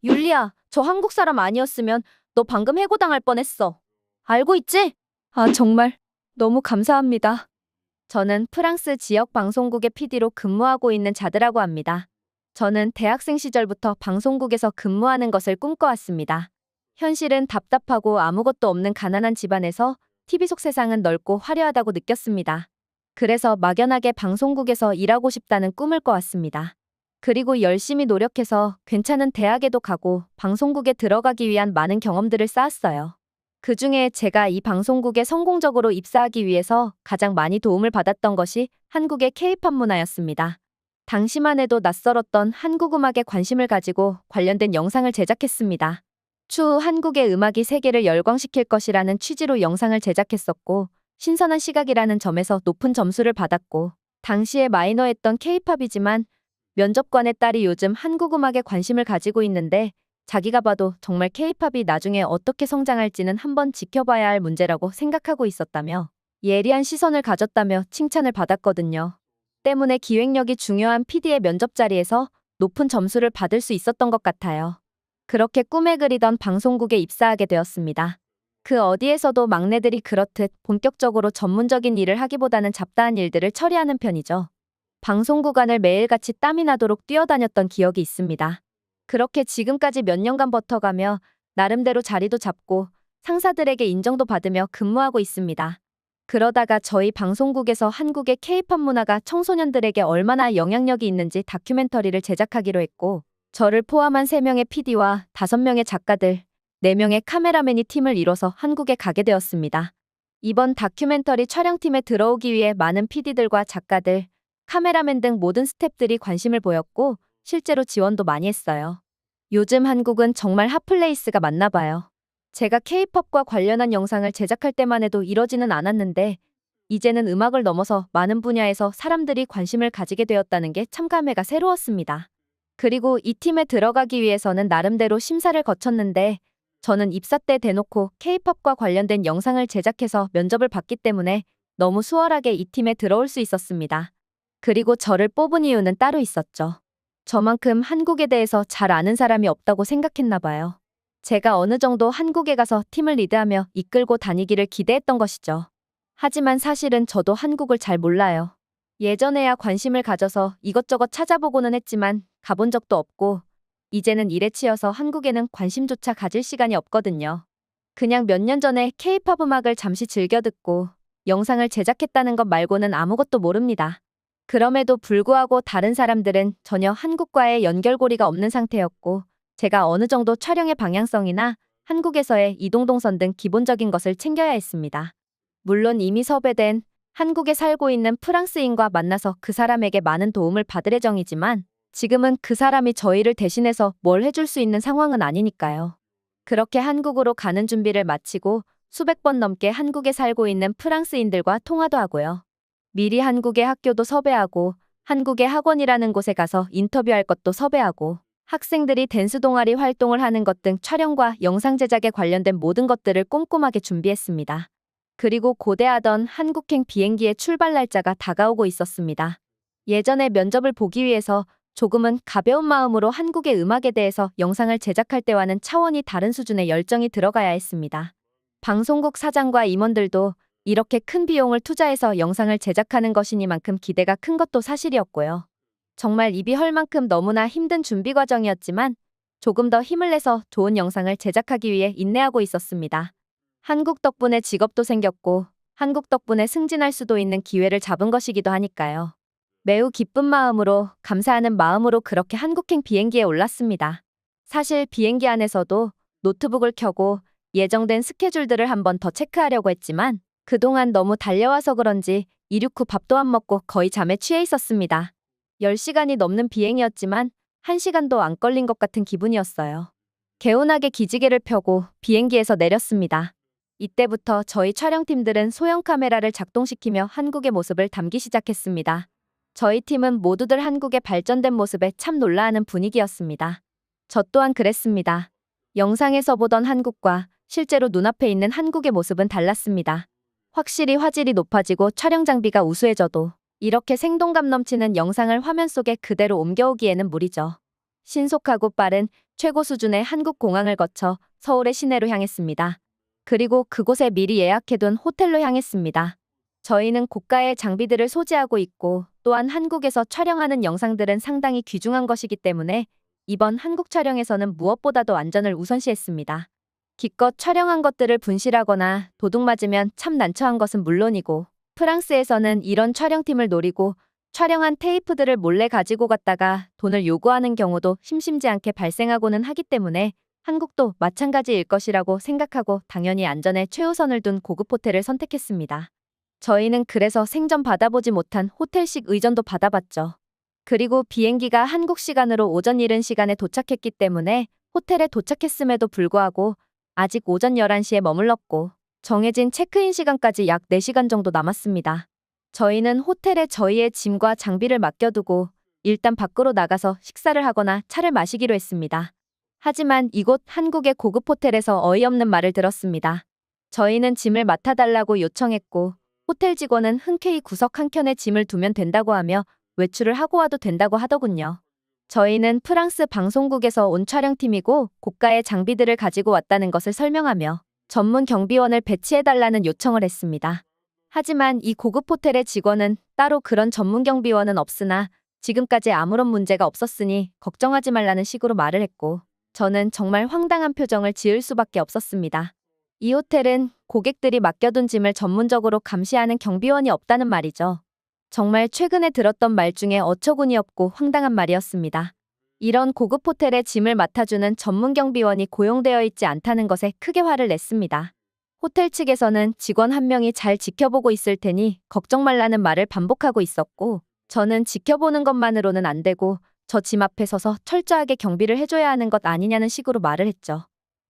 율리야, 저 한국 사람 아니었으면 너 방금 해고당할 뻔했어. 알고 있지? 아, 정말 너무 감사합니다. 저는 프랑스 지역 방송국의 PD로 근무하고 있는 자드라고 합니다. 저는 대학생 시절부터 방송국에서 근무하는 것을 꿈꿔왔습니다. 현실은 답답하고 아무것도 없는 가난한 집안에서 TV 속 세상은 넓고 화려하다고 느꼈습니다. 그래서 막연하게 방송국에서 일하고 싶다는 꿈을 꿔왔습니다. 그리고 열심히 노력해서 괜찮은 대학에도 가고 방송국에 들어가기 위한 많은 경험들을 쌓았어요. 그중에 제가 이 방송국에 성공적으로 입사하기 위해서 가장 많이 도움을 받았던 것이 한국의 K-팝 문화였습니다. 당시만 해도 낯설었던 한국 음악에 관심을 가지고 관련된 영상을 제작했습니다. 추후 한국의 음악이 세계를 열광시킬 것이라는 취지로 영상을 제작했었고, 신선한 시각이라는 점에서 높은 점수를 받았고, 당시에 마이너했던 K-팝이지만 면접관의 딸이 요즘 한국 음악에 관심을 가지고 있는데 자기가 봐도 정말 K-팝이 나중에 어떻게 성장할지는 한번 지켜봐야 할 문제라고 생각하고 있었다며 예리한 시선을 가졌다며 칭찬을 받았거든요. 때문에 기획력이 중요한 PD의 면접 자리에서 높은 점수를 받을 수 있었던 것 같아요. 그렇게 꿈에 그리던 방송국에 입사하게 되었습니다. 그 어디에서도 막내들이 그렇듯 본격적으로 전문적인 일을 하기보다는 잡다한 일들을 처리하는 편이죠. 방송국 안을 매일같이 땀이 나도록 뛰어다녔던 기억이 있습니다. 그렇게 지금까지 몇 년간 버텨가며 나름대로 자리도 잡고 상사들에게 인정도 받으며 근무하고 있습니다. 그러다가 저희 방송국에서 한국의 K-팝 문화가 청소년들에게 얼마나 영향력이 있는지 다큐멘터리를 제작하기로 했고, 저를 포함한 3명의 PD와 5명의 작가들, 4명의 카메라맨이 팀을 이뤄서 한국에 가게 되었습니다. 이번 다큐멘터리 촬영팀에 들어오기 위해 많은 PD들과 작가들, 카메라맨 등 모든 스태프들이 관심을 보였고 실제로 지원도 많이 했어요. 요즘 한국은 정말 핫플레이스가 맞나 봐요. 제가 K-팝과 관련한 영상을 제작할 때만 해도 이러지는 않았는데 이제는 음악을 넘어서 많은 분야에서 사람들이 관심을 가지게 되었다는 게 참 감회가 새로웠습니다. 그리고 이 팀에 들어가기 위해서는 나름대로 심사를 거쳤는데 저는 입사 때 대놓고 K-팝과 관련된 영상을 제작해서 면접을 봤기 때문에 너무 수월하게 이 팀에 들어올 수 있었습니다. 그리고 저를 뽑은 이유는 따로 있었죠. 저만큼 한국에 대해서 잘 아는 사람이 없다고 생각했나 봐요. 제가 어느 정도 한국에 가서 팀을 리드하며 이끌고 다니기를 기대했던 것이죠. 하지만 사실은 저도 한국을 잘 몰라요. 예전에야 관심을 가져서 이것저것 찾아보고는 했지만 가본 적도 없고 이제는 일에 치여서 한국에는 관심조차 가질 시간이 없거든요. 그냥 몇 년 전에 K-팝 음악을 잠시 즐겨 듣고 영상을 제작했다는 것 말고는 아무것도 모릅니다. 그럼에도 불구하고 다른 사람들은 전혀 한국과의 연결고리가 없는 상태였고 제가 어느 정도 촬영의 방향성이나 한국에서의 이동동선 등 기본적인 것을 챙겨야 했습니다. 물론 이미 섭외된 한국에 살고 있는 프랑스인과 만나서 그 사람에게 많은 도움을 받을 예정이지만 지금은 그 사람이 저희를 대신해서 뭘 해줄 수 있는 상황은 아니니까요. 그렇게 한국으로 가는 준비를 마치고 수백 번 넘게 한국에 살고 있는 프랑스인들과 통화도 하고요. 미리 한국의 학교도 섭외하고 한국의 학원이라는 곳에 가서 인터뷰할 것도 섭외하고 학생들이 댄스 동아리 활동을 하는 것 등 촬영과 영상 제작에 관련된 모든 것들을 꼼꼼하게 준비했습니다. 그리고 고대하던 한국행 비행기의 출발 날짜가 다가오고 있었습니다. 예전에 면접을 보기 위해서 조금은 가벼운 마음으로 한국의 음악에 대해서 영상을 제작할 때와는 차원이 다른 수준의 열정이 들어가야 했습니다. 방송국 사장과 임원들도 이렇게 큰 비용을 투자해서 영상을 제작하는 것이니만큼 기대가 큰 것도 사실이었고요. 정말 입이 헐 만큼 너무나 힘든 준비 과정이었지만 조금 더 힘을 내서 좋은 영상을 제작하기 위해 인내하고 있었습니다. 한국 덕분에 직업도 생겼고 한국 덕분에 승진할 수도 있는 기회를 잡은 것이기도 하니까요. 매우 기쁜 마음으로 감사하는 마음으로 그렇게 한국행 비행기에 올랐습니다. 사실 비행기 안에서도 노트북을 켜고 예정된 스케줄들을 한 번 더 체크하려고 했지만 그동안 너무 달려와서 그런지 이륙 후 밥도 안 먹고 거의 잠에 취해 있었습니다. 10시간이 넘는 비행이었지만 1시간도 안 걸린 것 같은 기분이었어요. 개운하게 기지개를 펴고 비행기에서 내렸습니다. 이때부터 저희 촬영팀들은 소형 카메라를 작동시키며 한국의 모습을 담기 시작했습니다. 저희 팀은 모두들 한국의 발전된 모습에 참 놀라하는 분위기였습니다. 저 또한 그랬습니다. 영상에서 보던 한국과 실제로 눈앞에 있는 한국의 모습은 달랐습니다. 확실히 화질이 높아지고 촬영 장비가 우수해져도 이렇게 생동감 넘치는 영상을 화면 속에 그대로 옮겨오기에는 무리죠. 신속하고 빠른 최고 수준의 한국 공항을 거쳐 서울의 시내로 향했습니다. 그리고 그곳에 미리 예약해둔 호텔로 향했습니다. 저희는 고가의 장비들을 소지하고 있고 또한 한국에서 촬영하는 영상들은 상당히 귀중한 것이기 때문에 이번 한국 촬영에서는 무엇보다도 안전을 우선시했습니다. 기껏 촬영한 것들을 분실하거나 도둑 맞으면 참 난처한 것은 물론이고 프랑스에서는 이런 촬영팀을 노리고 촬영한 테이프들을 몰래 가지고 갔다가 돈을 요구하는 경우도 심심지 않게 발생하고는 하기 때문에 한국도 마찬가지일 것이라고 생각하고 당연히 안전에 최우선을 둔 고급 호텔을 선택했습니다. 저희는 그래서 생전 받아보지 못한 호텔식 의전도 받아봤죠. 그리고 비행기가 한국 시간으로 오전 이른 시간에 도착했기 때문에 호텔에 도착했음에도 불구하고 아직 오전 11시에 머물렀고 정해진 체크인 시간까지 약 4시간 정도 남았습니다. 저희는 호텔에 저희의 짐과 장비를 맡겨두고 일단 밖으로 나가서 식사를 하거나 차를 마시기로 했습니다. 하지만 이곳 한국의 고급 호텔에서 어이없는 말을 들었습니다. 저희는 짐을 맡아달라고 요청했고 호텔 직원은 흔쾌히 구석 한켠에 짐을 두면 된다고 하며 외출을 하고 와도 된다고 하더군요. 저희는 프랑스 방송국에서 온 촬영팀이고 고가의 장비들을 가지고 왔다는 것을 설명하며 전문 경비원을 배치해달라는 요청을 했습니다. 하지만 이 고급 호텔의 직원은 따로 그런 전문 경비원은 없으나 지금까지 아무런 문제가 없었으니 걱정하지 말라는 식으로 말을 했고 저는 정말 황당한 표정을 지을 수밖에 없었습니다. 이 호텔은 고객들이 맡겨둔 짐을 전문적으로 감시하는 경비원이 없다는 말이죠. 정말 최근에 들었던 말 중에 어처구니 없고 황당한 말이었습니다. 이런 고급 호텔에 짐을 맡아주는 전문 경비원이 고용되어 있지 않다는 것에 크게 화를 냈습니다. 호텔 측에서는 직원 한 명이 잘 지켜보고 있을 테니 걱정 말라는 말을 반복하고 있었고 저는 지켜보는 것만으로는 안 되고 저 짐 앞에 서서 철저하게 경비를 해줘야 하는 것 아니냐는 식으로 말을 했죠.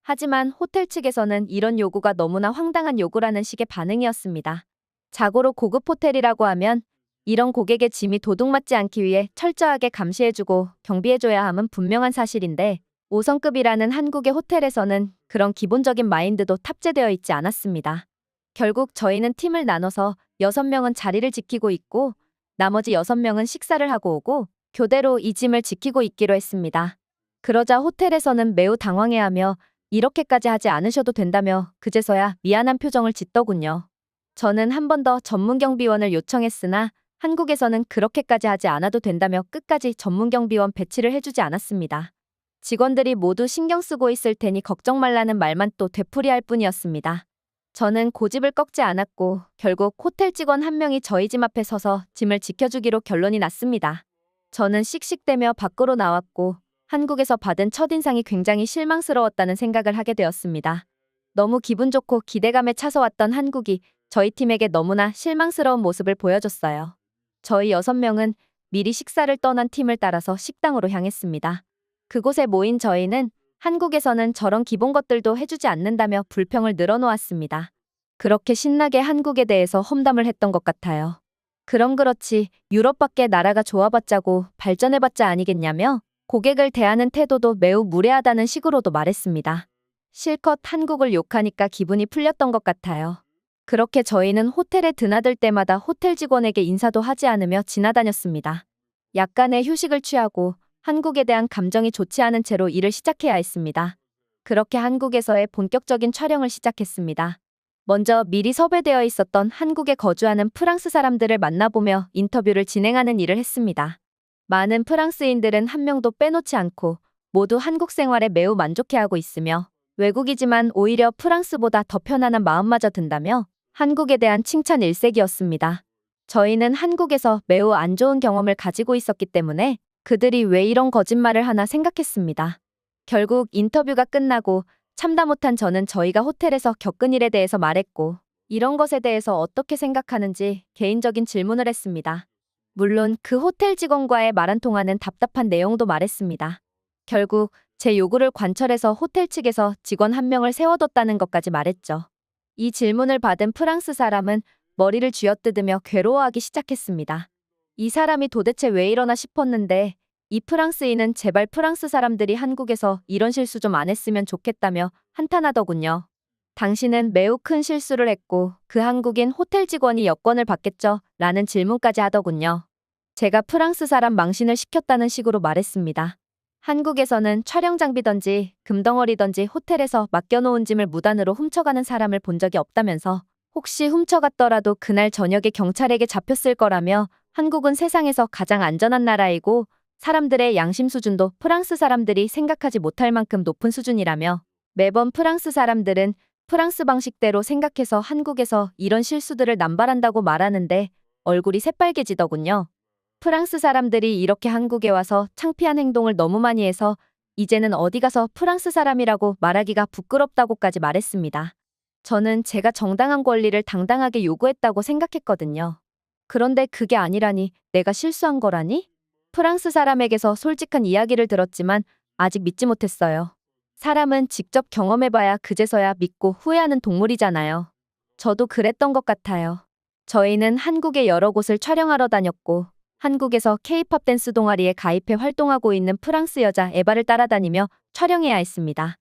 하지만 호텔 측에서는 이런 요구가 너무나 황당한 요구라는 식의 반응이었습니다. 자고로 고급 호텔이라고 하면 이런 고객의 짐이 도둑맞지 않기 위해 철저하게 감시해주고 경비해줘야 함은 분명한 사실인데 5성급이라는 한국의 호텔에서는 그런 기본적인 마인드도 탑재되어 있지 않았습니다. 결국 저희는 팀을 나눠서 6명은 자리를 지키고 있고 나머지 6명은 식사를 하고 오고 교대로 이 짐을 지키고 있기로 했습니다. 그러자 호텔에서는 매우 당황해하며 이렇게까지 하지 않으셔도 된다며 그제서야 미안한 표정을 짓더군요. 저는 한 번 더 전문 경비원을 요청했으나 한국에서는 그렇게까지 하지 않아도 된다며 끝까지 전문 경비원 배치를 해주지 않았습니다. 직원들이 모두 신경 쓰고 있을 테니 걱정 말라는 말만 또 되풀이할 뿐이었습니다. 저는 고집을 꺾지 않았고 결국 호텔 직원 한 명이 저희 짐 앞에 서서 짐을 지켜주기로 결론이 났습니다. 저는 씩씩대며 밖으로 나왔고 한국에서 받은 첫인상이 굉장히 실망스러웠다는 생각을 하게 되었습니다. 너무 기분 좋고 기대감에 차서 왔던 한국이 저희 팀에게 너무나 실망스러운 모습을 보여줬어요. 저희 6명은 미리 식사를 떠난 팀을 따라서 식당으로 향했습니다. 그곳에 모인 저희는 한국에서는 저런 기본 것들도 해주지 않는다며 불평을 늘어놓았습니다. 그렇게 신나게 한국에 대해서 험담을 했던 것 같아요. 그럼 그렇지 유럽밖에 나라가 좋아봤자고 발전해봤자 아니겠냐며 고객을 대하는 태도도 매우 무례하다는 식으로도 말했습니다. 실컷 한국을 욕하니까 기분이 풀렸던 것 같아요. 그렇게 저희는 호텔에 드나들 때마다 호텔 직원에게 인사도 하지 않으며 지나다녔습니다. 약간의 휴식을 취하고 한국에 대한 감정이 좋지 않은 채로 일을 시작해야 했습니다. 그렇게 한국에서의 본격적인 촬영을 시작했습니다. 먼저 미리 섭외되어 있었던 한국에 거주하는 프랑스 사람들을 만나보며 인터뷰를 진행하는 일을 했습니다. 많은 프랑스인들은 한 명도 빼놓지 않고 모두 한국 생활에 매우 만족해하고 있으며 외국이지만 오히려 프랑스보다 더 편안한 마음마저 든다며 한국에 대한 칭찬 일색이었습니다. 저희는 한국에서 매우 안 좋은 경험을 가지고 있었기 때문에 그들이 왜 이런 거짓말을 하나 생각했습니다. 결국 인터뷰가 끝나고 참다 못한 저는 저희가 호텔에서 겪은 일에 대해서 말했고 이런 것에 대해서 어떻게 생각하는지 개인적인 질문을 했습니다. 물론 그 호텔 직원과의 말 한 통하는 답답한 내용도 말했습니다. 결국 제 요구를 관철해서 호텔 측에서 직원 한 명을 세워뒀다는 것까지 말했죠. 이 질문을 받은 프랑스 사람은 머리를 쥐어뜯으며 괴로워하기 시작했습니다. 이 사람이 도대체 왜 이러나 싶었는데 이 프랑스인은 제발 프랑스 사람들이 한국에서 이런 실수 좀 안 했으면 좋겠다며 한탄하더군요. 당신은 매우 큰 실수를 했고 그 한국인 호텔 직원이 여권을 받겠죠? 라는 질문까지 하더군요. 제가 프랑스 사람 망신을 시켰다는 식으로 말했습니다. 한국에서는 촬영 장비든지 금덩어리든지 호텔에서 맡겨놓은 짐을 무단으로 훔쳐가는 사람을 본 적이 없다면서 혹시 훔쳐갔더라도 그날 저녁에 경찰에게 잡혔을 거라며 한국은 세상에서 가장 안전한 나라이고 사람들의 양심 수준도 프랑스 사람들이 생각하지 못할 만큼 높은 수준이라며 매번 프랑스 사람들은 프랑스 방식대로 생각해서 한국에서 이런 실수들을 남발한다고 말하는데 얼굴이 새빨개지더군요. 프랑스 사람들이 이렇게 한국에 와서 창피한 행동을 너무 많이 해서 이제는 어디 가서 프랑스 사람이라고 말하기가 부끄럽다고까지 말했습니다. 저는 제가 정당한 권리를 당당하게 요구했다고 생각했거든요. 그런데 그게 아니라니 내가 실수한 거라니? 프랑스 사람에게서 솔직한 이야기를 들었지만 아직 믿지 못했어요. 사람은 직접 경험해봐야 그제서야 믿고 후회하는 동물이잖아요. 저도 그랬던 것 같아요. 저희는 한국의 여러 곳을 촬영하러 다녔고 한국에서 K-팝 댄스 동아리에 가입해 활동하고 있는 프랑스 여자 에바를 따라다니며 촬영해야 했습니다.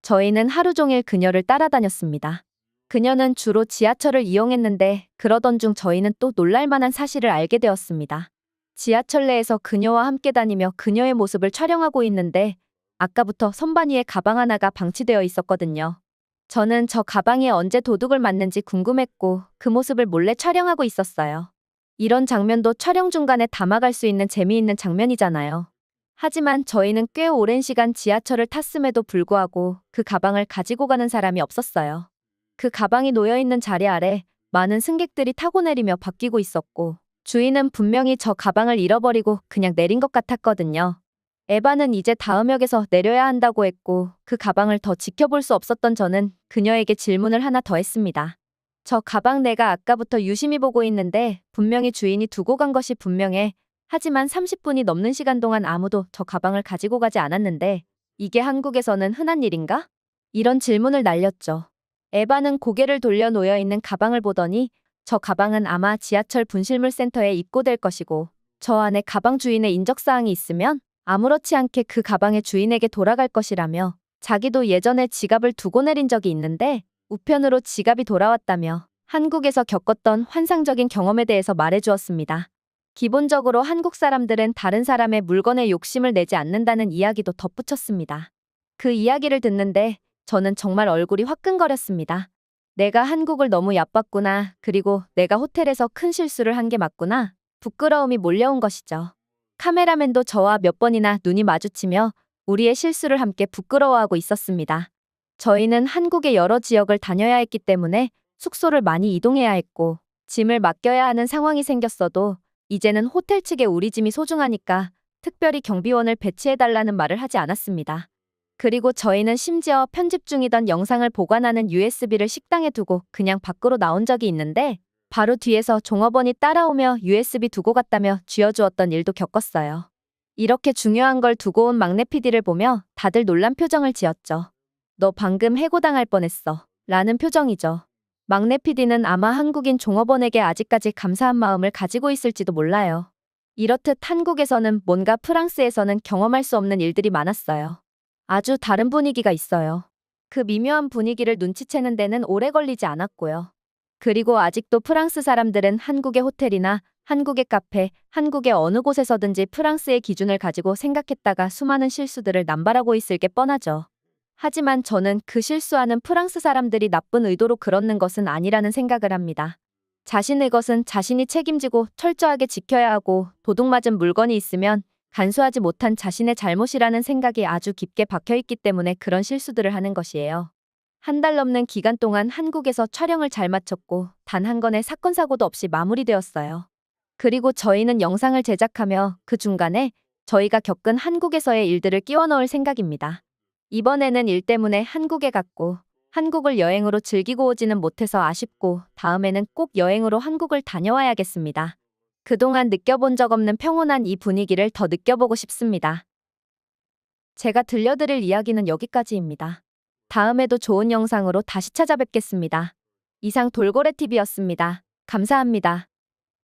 저희는 하루 종일 그녀를 따라다녔습니다. 그녀는 주로 지하철을 이용했는데 그러던 중 저희는 또 놀랄만한 사실을 알게 되었습니다. 지하철 내에서 그녀와 함께 다니며 그녀의 모습을 촬영하고 있는데 아까부터 선반 위에 가방 하나가 방치되어 있었거든요. 저는 저 가방에 언제 도둑을 맞는지 궁금했고 그 모습을 몰래 촬영하고 있었어요. 이런 장면도 촬영 중간에 담아갈 수 있는 재미있는 장면이잖아요. 하지만 저희는 꽤 오랜 시간 지하철을 탔음에도 불구하고 그 가방을 가지고 가는 사람이 없었어요. 그 가방이 놓여있는 자리 아래 많은 승객들이 타고 내리며 바뀌고 있었고 주인은 분명히 저 가방을 잃어버리고 그냥 내린 것 같았거든요. 에바는 이제 다음 역에서 내려야 한다고 했고 그 가방을 더 지켜볼 수 없었던 저는 그녀에게 질문을 하나 더 했습니다. 저 가방 내가 아까부터 유심히 보고 있는데 분명히 주인이 두고 간 것이 분명해. 하지만 30분이 넘는 시간 동안 아무도 저 가방을 가지고 가지 않았는데 이게 한국에서는 흔한 일인가? 이런 질문을 날렸죠. 에바는 고개를 돌려 놓여있는 가방을 보더니 저 가방은 아마 지하철 분실물 센터에 입고될 것이고 저 안에 가방 주인의 인적사항이 있으면 아무렇지 않게 그 가방의 주인에게 돌아갈 것이라며 자기도 예전에 지갑을 두고 내린 적이 있는데 우편으로 지갑이 돌아왔다며 한국에서 겪었던 환상적인 경험에 대해서 말해주었습니다. 기본적으로 한국 사람들은 다른 사람의 물건에 욕심을 내지 않는다는 이야기도 덧붙였습니다. 그 이야기를 듣는데 저는 정말 얼굴이 화끈거렸습니다. 내가 한국을 너무 얕봤구나. 그리고 내가 호텔에서 큰 실수를 한 게 맞구나. 부끄러움이 몰려온 것이죠. 카메라맨도 저와 몇 번이나 눈이 마주치며 우리의 실수를 함께 부끄러워하고 있었습니다. 저희는 한국의 여러 지역을 다녀야 했기 때문에 숙소를 많이 이동해야 했고 짐을 맡겨야 하는 상황이 생겼어도 이제는 호텔 측에 우리 짐이 소중하니까 특별히 경비원을 배치해달라는 말을 하지 않았습니다. 그리고 저희는 심지어 편집 중이던 영상을 보관하는 USB를 식당에 두고 그냥 밖으로 나온 적이 있는데 바로 뒤에서 종업원이 따라오며 USB 두고 갔다며 쥐어주었던 일도 겪었어요. 이렇게 중요한 걸 두고 온 막내 PD를 보며 다들 놀란 표정을 지었죠. 너 방금 해고당할 뻔했어. 라는 표정이죠. 막내 PD는 아마 한국인 종업원에게 아직까지 감사한 마음을 가지고 있을지도 몰라요. 이렇듯 한국에서는 뭔가 프랑스에서는 경험할 수 없는 일들이 많았어요. 아주 다른 분위기가 있어요. 그 미묘한 분위기를 눈치채는 데는 오래 걸리지 않았고요. 그리고 아직도 프랑스 사람들은 한국의 호텔이나 한국의 카페, 한국의 어느 곳에서든지 프랑스의 기준을 가지고 생각했다가 수많은 실수들을 남발하고 있을 게 뻔하죠. 하지만 저는 그 실수하는 프랑스 사람들이 나쁜 의도로 그러는 것은 아니라는 생각을 합니다. 자신의 것은 자신이 책임지고 철저하게 지켜야 하고 도둑맞은 물건이 있으면 간수하지 못한 자신의 잘못이라는 생각이 아주 깊게 박혀있기 때문에 그런 실수들을 하는 것이에요. 한 달 넘는 기간 동안 한국에서 촬영을 잘 마쳤고 단 한 건의 사건 사고도 없이 마무리되었어요. 그리고 저희는 영상을 제작하며 그 중간에 저희가 겪은 한국에서의 일들을 끼워 넣을 생각입니다. 이번에는 일 때문에 한국에 갔고 한국을 여행으로 즐기고 오지는 못해서 아쉽고 다음에는 꼭 여행으로 한국을 다녀와야겠습니다. 그동안 느껴본 적 없는 평온한 이 분위기를 더 느껴보고 싶습니다. 제가 들려드릴 이야기는 여기까지입니다. 다음에도 좋은 영상으로 다시 찾아뵙겠습니다. 이상 돌고래TV였습니다. 감사합니다.